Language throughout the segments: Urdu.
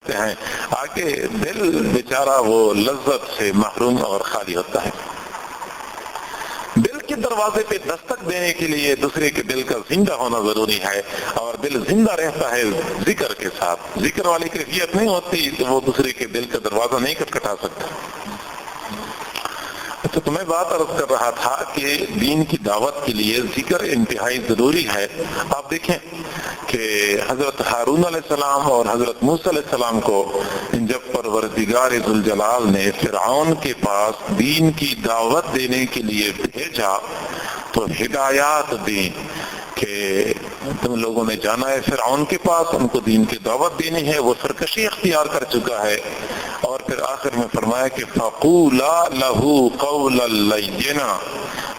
کرتے ہیں آگے دل بیچارہ وہ لذت سے محروم اور خالی ہوتا ہے۔ دل کے دروازے پہ دستک دینے کے لیے دوسرے کے دل کا زندہ ہونا ضروری ہے، اور دل زندہ رہتا ہے ذکر کے ساتھ۔ ذکر والی کیفیت نہیں ہوتی تو وہ دوسرے کے دل کا دروازہ نہیں کھٹکھٹا سکتا۔ تو میں بات عرض کر رہا تھا کہ دین کی دعوت کے لیے ذکر انتہائی ضروری ہے۔ آپ دیکھیں کہ حضرت ہارون علیہ السلام اور حضرت موسیٰ علیہ السلام کو جب پروردگار ذوالجلال نے فرعون کے پاس دین کی دعوت دینے کے لیے بھیجا تو ہدایات دی کہ تم لوگوں نے جانا ہے فرعون کے پاس، ان کو دین کی دعوت دینی ہے، وہ سرکشی اختیار کر چکا ہے، اور پھر آخر میں فرمایا کہ فَقُولَا لَهُ قَوْلًا لَيِّنًا،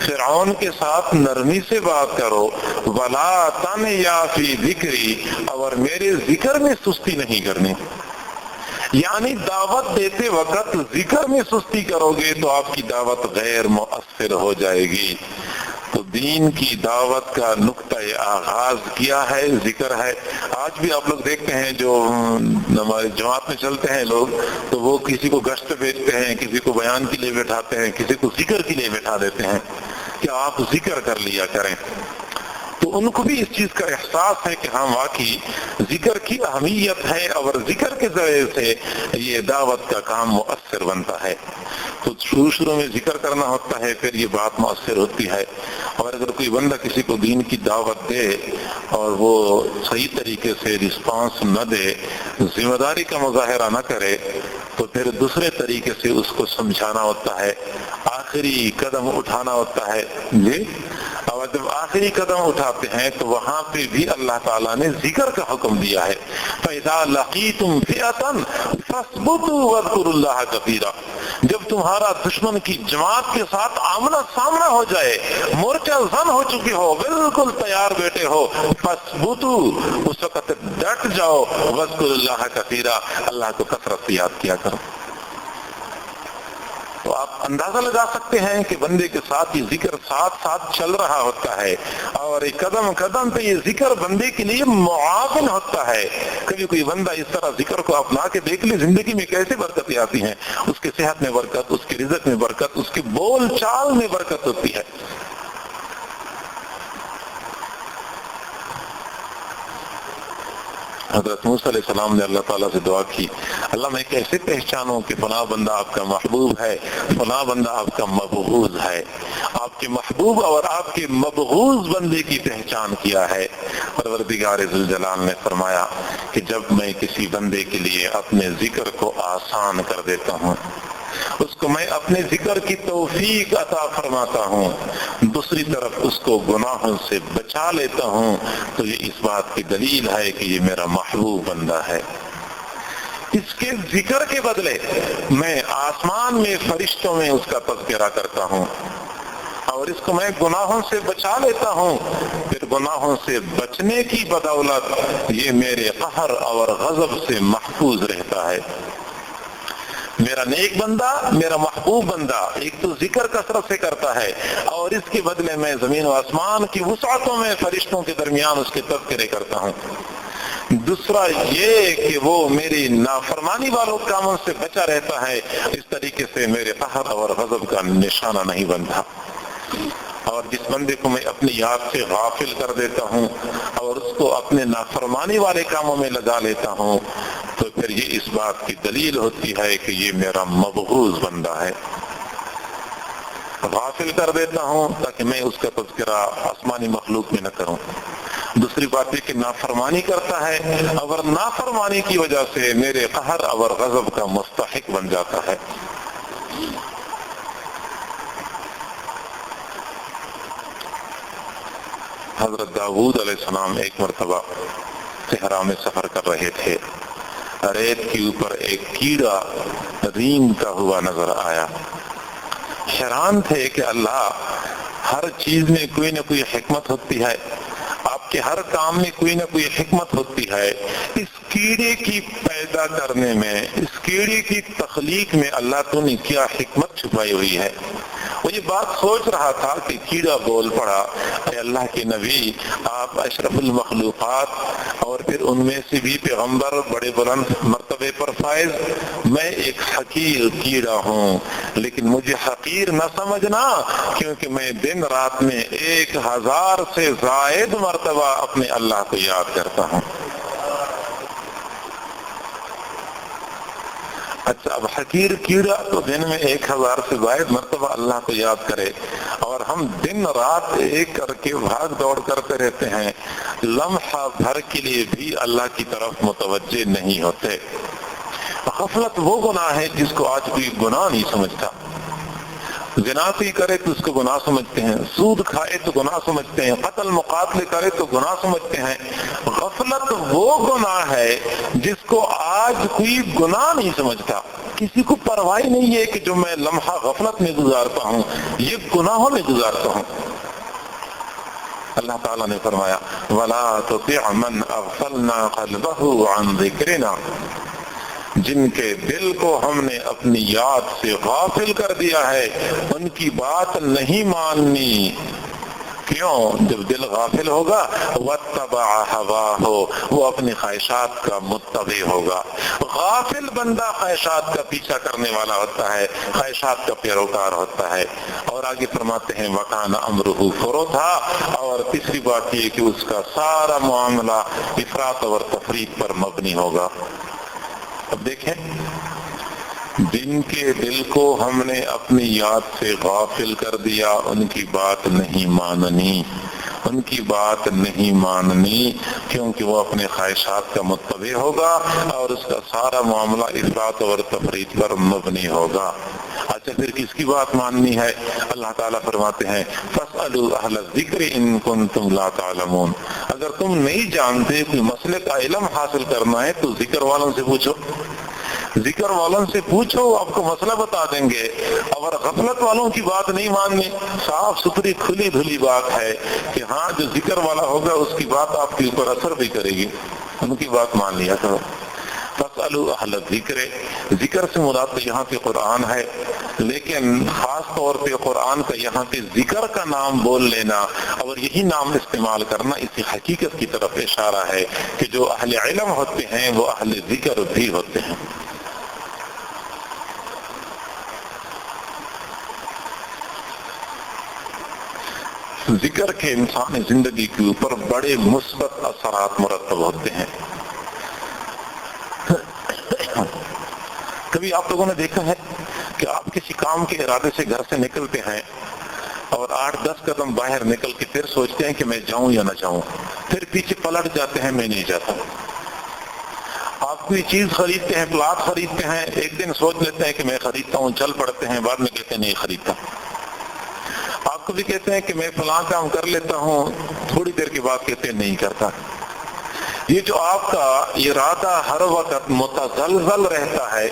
فرعون کے ساتھ نرمی سے بات کرو، وَلَا تَنْيَا فِي ذِكْرِي، اور میرے ذکر میں سستی نہیں کرنی۔ یعنی دعوت دیتے وقت ذکر میں سستی کرو گے تو آپ کی دعوت غیر مؤثر ہو جائے گی۔ تو دین کی دعوت کا نقطہ آغاز کیا ہے ذکر ہے۔ آج بھی آپ لوگ دیکھتے ہیں جو ہمارے جماعت میں چلتے ہیں لوگ، تو وہ کسی کو گشت بھیجتے ہیں، کسی کو بیان کے لیے بٹھاتے ہیں، کسی کو ذکر کے لیے بٹھا دیتے ہیں کہ آپ ذکر کر لیا کریں۔ تو ان کو بھی اس چیز کا احساس ہے کہ ہاں واقعی ذکر کی اہمیت ہے، اور ذکر کے ذریعے سے یہ دعوت کا کام مؤثر بنتا ہے۔ تو شروع میں ذکر کرنا ہوتا ہے، پھر یہ بات مؤثر ہوتی ہے۔ اور اگر کوئی بندہ کسی کو دین کی دعوت دے اور وہ صحیح طریقے سے رسپانس نہ دے، ذمہ داری کا مظاہرہ نہ کرے، تو پھر دوسرے طریقے سے اس کو سمجھانا ہوتا ہے، آخری قدم اٹھانا ہوتا ہے۔ جی، اور جب آخری قدم اٹھاتے ہیں تو وہاں پہ بھی اللہ تعالیٰ نے ذکر کا حکم دیا ہے، فَإِذَا لَقِيتُمْ فِئَةً فَاثْبُتُوا وَاذْكُرُوا اللَّهَ كَثِيرًا، جب تمہارا دشمن کی جماعت کے ساتھ آمنا سامنا ہو جائے، مورچہ زن ہو چکی ہو، بالکل تیار بیٹھے ہو، فَاثْبُتُوا، اس وقت ڈٹ جاؤ، وَاذْكُرُوا اللَّهَ كَثِيرًا، اللہ کو کثرت سے یاد کیا کرو۔ تو آپ اندازہ لگا سکتے ہیں کہ بندے کے ساتھ یہ ذکر ساتھ ساتھ چل رہا ہوتا ہے، اور ایک قدم قدم پہ یہ ذکر بندے کے لیے معاون ہوتا ہے۔ کبھی کوئی بندہ اس طرح ذکر کو اپنا کے دیکھ لے، زندگی میں کیسے برکتیں آتی ہیں، اس کے صحت میں برکت، اس کے رزق میں برکت، اس کے بول چال میں برکت ہوتی ہے۔ حضرت موسیٰ علیہ السلام نے اللہ تعالیٰ سے دعا کی، اللہ میں کیسے پہچانوں کہ فلاں بندہ آپ کا محبوب ہے، فلاں بندہ آپ کا مبغوض ہے۔ آپ کے محبوب اور آپ کے مبغوض بندے کی پہچان کیا ہے؟ پروردگار ذوالجلال نے فرمایا کہ جب میں کسی بندے کے لیے اپنے ذکر کو آسان کر دیتا ہوں، اس کو میں اپنے ذکر کی توفیق عطا فرماتا ہوں، دوسری طرف اس کو گناہوں سے بچا لیتا ہوں، تو یہ اس بات کی دلیل ہے کہ یہ میرا محبوب بندہ ہے۔ اس کے ذکر کے بدلے میں آسمان میں فرشتوں میں اس کا تذکرہ کرتا ہوں، اور اس کو میں گناہوں سے بچا لیتا ہوں، پھر گناہوں سے بچنے کی بدولت یہ میرے قہر اور غضب سے محفوظ رہتا ہے۔ میرا نیک بندہ، میرا محبوب بندہ ایک تو ذکر کثرت سے کرتا ہے، اور اس کے بدلے میں زمین و آسمان کی وسعتوں میں فرشتوں کے درمیان اس کے تذکرے کرتا ہوں۔ دوسرا یہ کہ وہ میری نافرمانی والوں کاموں سے بچا رہتا ہے، اس طریقے سے میرے قہر اور غضب کا نشانہ نہیں بنتا۔ اور جس بندے کو میں اپنی یاد سے غافل کر دیتا ہوں اور اس کو اپنے نافرمانی والے کاموں میں لگا لیتا ہوں، تو پھر یہ اس بات کی دلیل ہوتی ہے کہ یہ میرا مبغوض بندہ ہے۔ غافل کر دیتا ہوں تاکہ میں اس کا تذکرہ آسمانی مخلوق میں نہ کروں۔ دوسری بات یہ کہ نافرمانی کرتا ہے، اور نافرمانی کی وجہ سے میرے قہر اور غضب کا مستحق بن جاتا ہے۔ حضرت داؤد علیہ السلام ایک مرتبہ صحرا میں سفر کر رہے تھے، ریت کے اوپر ایک کیڑا رینگتا ہوا نظر آیا۔ حیران تھے کہ اللہ، ہر چیز میں کوئی نہ کوئی حکمت ہوتی ہے، آپ کہ ہر کام میں کوئی نہ کوئی حکمت ہوتی ہے، اس کیڑے کی پیدا کرنے میں، اس کیڑے کی تخلیق میں اللہ تو نے کیا حکمت چھپائی ہوئی ہے۔ وہ یہ بات سوچ رہا تھا کہ کیڑا بول پڑا، اے اللہ کے نبی، آپ اشرف المخلوقات اور پھر ان میں سے بھی پیغمبر، بڑے بلند مرتبے پر فائز، میں ایک حقیر کیڑا ہوں، لیکن مجھے حقیر نہ سمجھنا، کیونکہ میں دن رات میں 1000 سے زائد مرتبہ اپنے اللہ کو یاد کرتا ہوں۔ اچھا، اب حقیر کیڑا تو دن میں 1000 سے زائد مرتبہ اللہ کو یاد کرے، اور ہم دن رات ایک کر کے بھاگ دوڑ کرتے رہتے ہیں، لمحہ بھر کے لیے بھی اللہ کی طرف متوجہ نہیں ہوتے۔ غفلت وہ گناہ ہے جس کو آج کوئی گناہ نہیں سمجھتا۔ زنا کوئی کرے تو اس کو گناہ سمجھتے ہیں، سود کھائے تو گناہ سمجھتے ہیں، قتل مقاتلے کرے تو گناہ سمجھتے ہیں۔ غفلت وہ گناہ ہے جس کو آج کوئی گناہ نہیں سمجھتا، کسی کو پرواہ نہیں ہے کہ جو میں لمحہ غفلت میں گزارتا ہوں یہ گناہوں میں گزارتا ہوں۔ اللہ تعالیٰ نے فرمایا وَلَا تُطِعْ مَنْ أَغْفَلْنَا قَلْبَهُ عَنْ ذِكْرِنَا، جن کے دل کو ہم نے اپنی یاد سے غافل کر دیا ہے ان کی بات نہیں ماننی۔ کیوں؟ جب دل غافل ہوگا وَاتَّبَعَ هَوَاهُ، وہ اپنی خواہشات کا متبع ہوگا۔ غافل بندہ خواہشات کا پیچھا کرنے والا ہوتا ہے، خواہشات کا پیروکار ہوتا ہے۔ اور آگے فرماتے ہیں وَكَانَ أَمْرُهُ فُرُطًا، اور تیسری بات یہ کہ اس کا سارا معاملہ افراط اور تفریط پر مبنی ہوگا۔ اب دیکھیں، جن کے دل کو ہم نے اپنی یاد سے غافل کر دیا ان کی بات نہیں ماننی، ان کی بات نہیں ماننی، کیونکہ وہ اپنے خواہشات کا متبع ہوگا اور اس کا سارا معاملہ افراط اور تفریط پر مبنی ہوگا۔ اچھا، پھر کس کی بات ماننی ہے؟ اللہ تعالیٰ فرماتے ہیں فَاسْأَلُوا أَهْلَ الذِّكْرِ إِن كُنتُمْ لَا تَعْلَمُونَ، اگر تم نہیں جانتے کوئی مسئلے کا علم حاصل کرنا ہے تو ذکر والوں سے پوچھو، ذکر والوں سے پوچھو، آپ کو مسئلہ بتا دیں گے۔ اور غفلت والوں کی بات نہیں ماننی، صاف ستھری کھلی دھلی بات ہے کہ ہاں جو ذکر والا ہوگا اس کی بات آپ کے اوپر اثر بھی کرے گی، ان کی بات مان لیا کرو۔ فَاسْأَلُوا أَهْلَ الذِّكْرِ، ذکر سے مراد یہاں پہ قرآن ہے، لیکن خاص طور پہ قرآن کا یہاں پہ ذکر کا نام بول لینا اور یہی نام استعمال کرنا اسی حقیقت کی طرف اشارہ ہے کہ جو اہل علم ہوتے ہیں وہ اہل ذکر بھی ہوتے ہیں۔ ذکر کے انسانی زندگی کے اوپر بڑے مثبت اثرات مرتب ہوتے ہیں۔ کبھی آپ لوگوں نے دیکھا ہے کہ آپ کسی کام کے ارادے سے گھر سے نکلتے ہیں اور 8-10 قدم باہر نکل کے پھر سوچتے ہیں کہ میں جاؤں یا نہ جاؤں، پھر پیچھے پلٹ جاتے ہیں میں نہیں جاتا۔ آپ کوئی چیز خریدتے ہیں، پلاٹ خریدتے ہیں، ایک دن سوچ لیتے ہیں کہ میں خریدتا ہوں، چل پڑتے ہیں، بعد میں کہتے ہیں نہیں خریدتا۔ آپ کو بھی کہتے ہیں کہ میں فلاں کام کر لیتا ہوں، تھوڑی دیر کے بعد کہتے ہیں نہیں کرتا۔ یہ جو آپ کا ارادہ ہر وقت متزلزل رہتا ہے،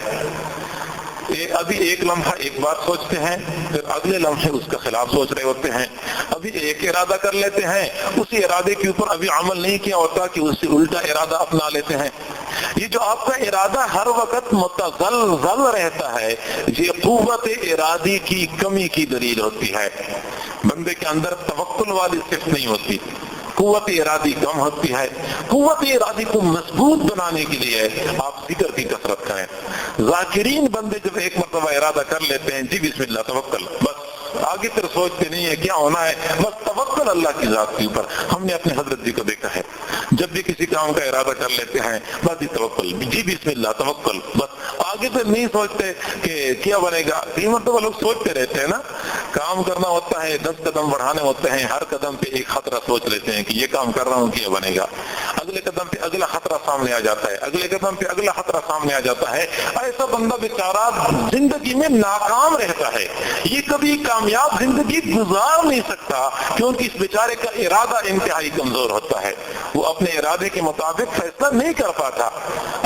ابھی ایک لمحہ ایک بات سوچتے ہیں، پھر اگلے لمحے اس کا خلاف سوچ رہے ہوتے ہیں، ابھی ایک ارادہ کر لیتے ہیں، اسی ارادے کے اوپر ابھی عمل نہیں کیا ہوتا کہ اس سے الٹا ارادہ اپنا لیتے ہیں۔ یہ جو آپ کا ارادہ ہر وقت متزلزل رہتا ہے، یہ قوت ارادی کی کمی کی دلیل ہوتی ہے۔ بندے کے اندر توکل والی صفت نہیں ہوتی، قوت ارادی کم ہوتی ہے۔ قوت ارادی کو مضبوط بنانے کے لیے آپ ذکر کی کثرت کریں۔ ذاکرین بندے جب ایک مرتبہ ارادہ کر لیتے ہیں جی بسم اللہ توکل، بس آگے پھر سوچتے نہیں ہے کیا ہونا ہے، بس توکل اللہ کی ذات کے اوپر۔ ہم نے اپنے حضرت جی کو دیکھا ہے، جب بھی کسی کام کا ارادہ کر لیتے ہیں بس توکل، جی بسم اللہ توکل، بس آگے پھر نہیں سوچتے کہ کیا بنے گا۔ یہ مرتبہ لوگ سوچتے رہتے ہیں نا، کام کرنا ہوتا ہے، 10 قدم بڑھانے ہوتے ہیں، ہر قدم پہ ایک خطرہ سوچ لیتے ہیں کہ یہ کام کر رہا ہوں کیا بنے گا، اگلے قدم پہ اگلا خطرہ سامنے آ جاتا ہے، اگلے قدم پہ اگلا خطرہ سامنے آ جاتا ہے۔ ایسا بندہ بیچارہ زندگی میں ناکام رہتا ہے، یہ کبھی کامیاب زندگی گزار نہیں سکتا، کیونکہ اس بیچارے کا ارادہ انتہائی کمزور ہوتا ہے، وہ اپنے ارادے کے مطابق فیصلہ نہیں کر پاتا۔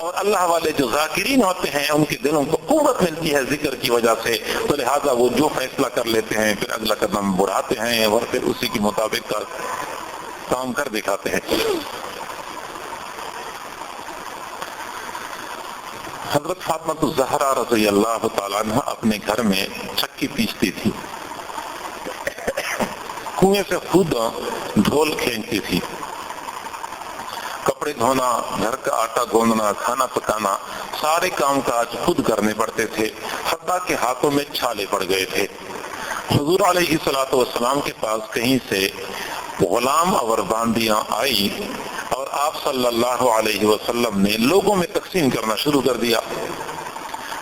اور اللہ والے جو ذاکرین ہوتے ہیں ان کے دلوں کو قوت ملتی ہے ذکر کی وجہ سے، تو لہٰذا وہ جو فیصلہ کر لیتے ہیں پھر اگلا قدم بڑھاتے ہیں اور پھر اسی کے مطابق کام کر دکھاتے ہیں۔ حضرت فاطمہ الزہرا رضی اللہ تعالیٰ عنہ اپنے گھر میں چکی پیستی تھی، کنویں سے خود ڈھول کھینچتی تھی، کپڑے دھونا، گھر کا آٹا گوندنا، کھانا پکانا، سارے کام کاج خود کرنے پڑتے تھے، حتیٰ کہ ہاتھوں میں چھالے پڑ گئے تھے۔ حضور علیہ الصلوۃ والسلام کے پاس کہیں سے غلام اور باندیاں آئی اور آپ صلی اللہ علیہ وسلم نے لوگوں میں تقسیم کرنا شروع کر دیا۔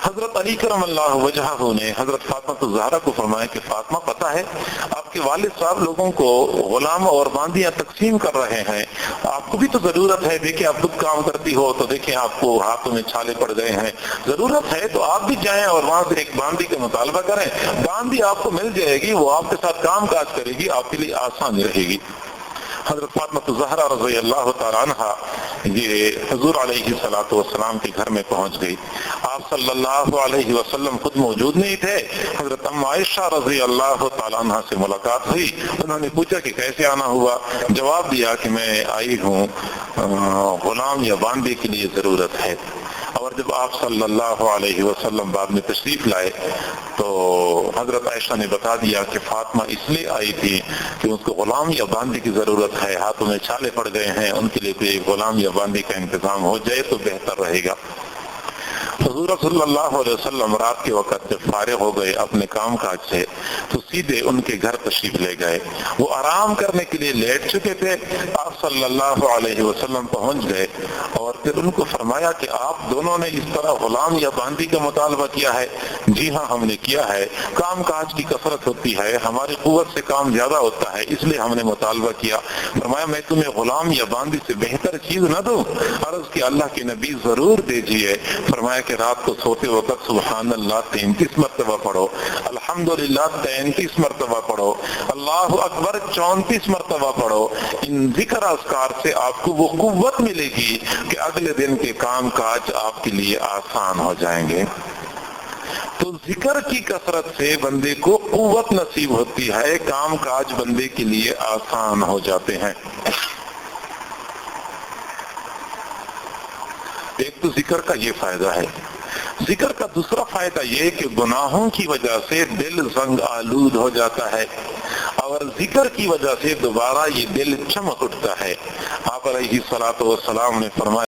حضرت علی کرم اللہ وجہہ نے حضرت فاطمہ الزہرا کو فرمایا کہ فاطمہ، پتہ ہے آپ کے والد صاحب لوگوں کو غلام اور باندیاں تقسیم کر رہے ہیں، آپ کو بھی تو ضرورت ہے، دیکھیں آپ خود کام کرتی ہو تو دیکھیں آپ کو ہاتھوں میں چھالے پڑ گئے ہیں، ضرورت ہے تو آپ بھی جائیں اور وہاں سے ایک باندی کا مطالبہ کریں، باندی آپ کو مل جائے گی، وہ آپ کے ساتھ کام کاج کرے گی، آپ کے لیے آسان رہے گی۔ حضرت فاطمہ الزہرا رضی اللہ تعالیٰ عنہ یہ حضور علیہ الصلوۃ والسلام کے گھر میں پہنچ گئی۔ آپ صلی اللہ علیہ وسلم خود موجود نہیں تھے، حضرت ام عائشہ رضی اللہ تعالیٰ عنہ سے ملاقات ہوئی، انہوں نے پوچھا کہ کیسے آنا ہوا، جواب دیا کہ میں آئی ہوں غلام یا باندے کے لیے ضرورت ہے۔ اور جب آپ صلی اللہ علیہ وسلم بعد میں تشریف لائے تو حضرت عائشہ نے بتا دیا کہ فاطمہ اس لیے آئی تھی کہ اس کو غلام یا باندی کی ضرورت ہے، ہاتھوں میں چھالے پڑ گئے ہیں، ان کے لیے کوئی غلام یا باندی کا انتظام ہو جائے تو بہتر رہے گا۔ حضور صلی اللہ علیہ وسلم رات کے وقت جب فارغ ہو گئے اپنے کام کاج سے تو سیدھے ان کے گھر تشریف لے گئے۔ وہ آرام کرنے کے لیے لیٹ چکے تھے، آپ صلی اللہ علیہ وسلم پہنچ گئے اور پھر ان کو فرمایا کہ آپ دونوں نے اس طرح غلام یا باندی کا مطالبہ کیا ہے؟ جی ہاں ہم نے کیا ہے، کام کاج کی کثرت ہوتی ہے، ہماری قوت سے کام زیادہ ہوتا ہے، اس لیے ہم نے مطالبہ کیا۔ فرمایا میں تمہیں غلام یا باندی سے بہتر چیز نہ دوں؟ عرض کی اللہ کے نبی ضرور دیجیے۔ فرمایا کہ رات کو سوتے وقت سبحان اللہ 33 مرتبہ پڑھو، الحمدللہ 33 مرتبہ پڑھو، اللہ اکبر 34 مرتبہ پڑھو۔ ان ذکر اذکار سے آپ کو وہ قوت ملے گی کہ اگلے دن کے کام کاج آپ کے لیے آسان ہو جائیں گے۔ تو ذکر کی کثرت سے بندے کو قوت نصیب ہوتی ہے، کام کاج بندے کے لیے آسان ہو جاتے ہیں۔ ایک تو ذکر کا یہ فائدہ ہے۔ ذکر کا دوسرا فائدہ یہ کہ گناہوں کی وجہ سے دل زنگ آلود ہو جاتا ہے اور ذکر کی وجہ سے دوبارہ یہ دل چمک اٹھتا ہے۔ آپ علیہ الصلوۃ والسلام نے فرمایا